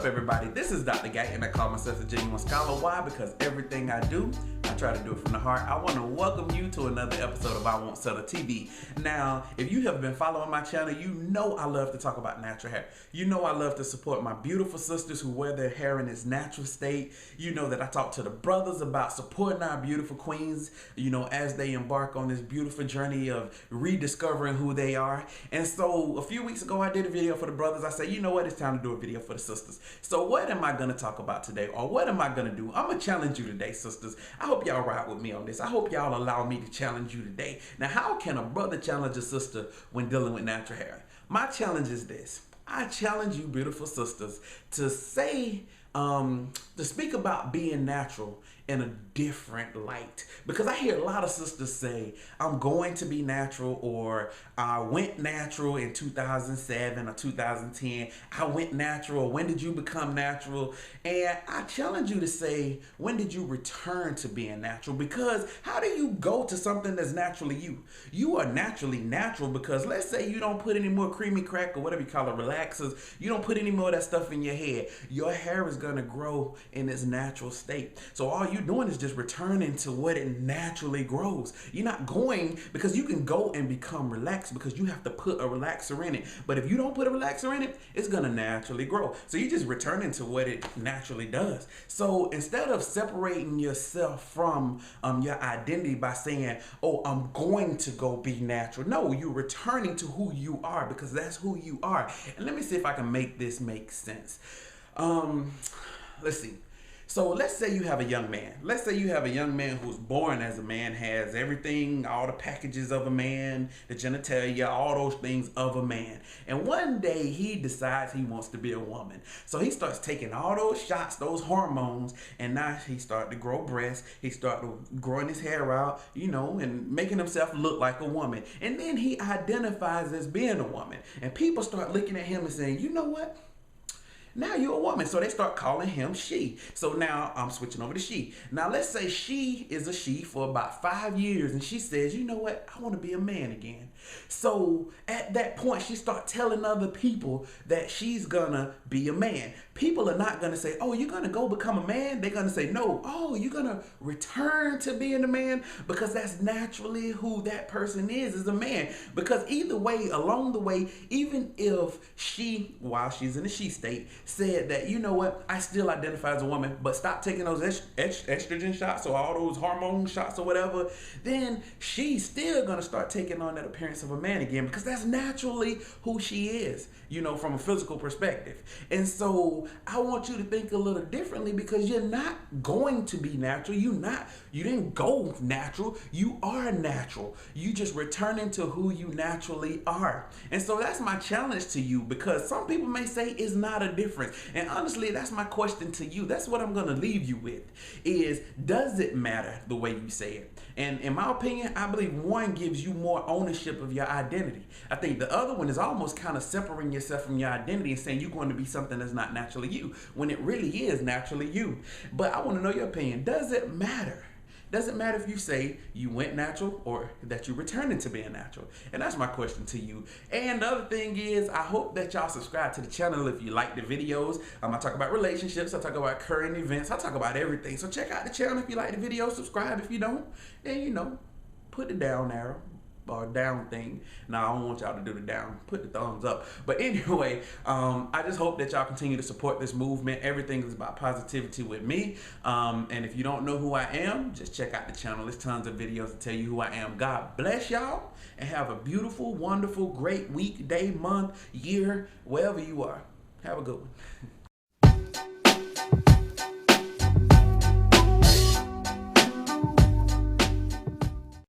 up, everybody? This is Dr. Guyton. I call myself a genuine scholar. Why? Because everything I do, I try to do it from the heart. I want to welcome you to another episode of I Won't Settle TV. Now, if you have been following my channel, you know I love to talk about natural hair. You know I love to support my beautiful sisters who wear their hair in its natural state. You know that I talk to the brothers about supporting our beautiful queens, you know, as they embark on this beautiful journey of rediscovering who they are. And so a few weeks ago, I did a video for the brothers. I said, you know what? It's time to do a video for the sisters. So what am I going to talk about today? Or what am I going to do? I'm going to challenge you today, sisters. I hope y'all ride with me on this. I hope y'all allow me to challenge you today. Now, how can a brother challenge a sister when dealing with natural hair? My challenge is this. I challenge you, beautiful sisters, to say, to speak about being natural in a different light. Because I hear a lot of sisters say, I'm going to be natural, or I went natural in 2007 or 2010. I went natural. When did you become natural? And I challenge you to say, when did you return to being natural? Because how do you go to something that's naturally you? You are naturally natural because let's say you don't put any more creamy crack or whatever you call it, relaxers. You don't put any more of that stuff in your hair. Your hair is going to grow in its natural state. So all you're doing is just returning to what it naturally grows. You're not going, because you can go and become relaxed because you have to put a relaxer in it. But if you don't put a relaxer in it, it's going to naturally grow. So you're just returning to what it naturally does. So instead of separating yourself from your identity by saying, oh, I'm going to go be natural. No, you're returning to who you are because that's who you are. And let me see if I can make this make sense. Let's see. So let's say you have a young man. Let's say you have a young man who's born as a man, has everything, all the packages of a man, the genitalia, all those things of a man. And one day he decides he wants to be a woman. So he starts taking all those shots, those hormones, and now he starts to grow breasts. He starts growing his hair out, you know, and making himself look like a woman. And then he identifies as being a woman. And people start looking at him and saying, you know what? Now you're a woman. So they start calling him she. So now I'm switching over to she. Now let's say she is a she for about 5 years and she says, you know what? I want to be a man again. So at that point, she starts telling other people that she's gonna be a man. People are not gonna say, oh, you're gonna go become a man. They're gonna say, no, oh, you're gonna return to being a man, because that's naturally who that person is a man. Because either way, along the way, even if she, while she's in the she state, said that, you know what, I still identify as a woman, but stop taking those estrogen shots or all those hormone shots or whatever, then she's still gonna start taking on that appearance of a man again, because that's naturally who she is, you know, from a physical perspective. And so I want you to think a little differently, because you're not going to be natural. You didn't go natural. You are natural. You just returning to who you naturally are. And so that's my challenge to you, because some people may say it's not a difference. And honestly, that's my question to you. That's what I'm going to leave you with is, does it matter the way you say it? And in my opinion, I believe one gives you more ownership of your identity. I think the other one is almost kind of separating yourself from your identity and saying you're going to be something that's not naturally you, when it really is naturally you. But I want to know your opinion. Does it matter? Does it matter if you say you went natural or that you returned to being natural? And that's my question to you. And the other thing is, I hope that y'all subscribe to the channel if you like the videos. I talk about relationships. I talk about current events. I talk about everything. So check out the channel if you like the video. Subscribe if you don't. And, you know, put the down arrow or down thing. Now, I don't want y'all to do the down. Put the thumbs up. But anyway, I just hope that y'all continue to support this movement. Everything is about positivity with me. And if you don't know who I am, just check out the channel. There's tons of videos to tell you who I am. God bless y'all and have a beautiful, wonderful, great week, day, month, year, wherever you are. Have a good one.